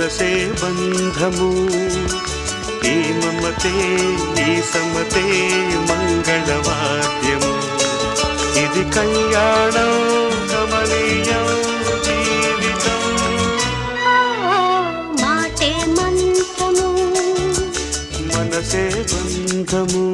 మనసే బంధము ఈ మమతే ఈ సమతే మంగళవాద్యము ఇది కళ్యాణం కమనీయం జీవితం మాటే మంత్రము మనసే బంధము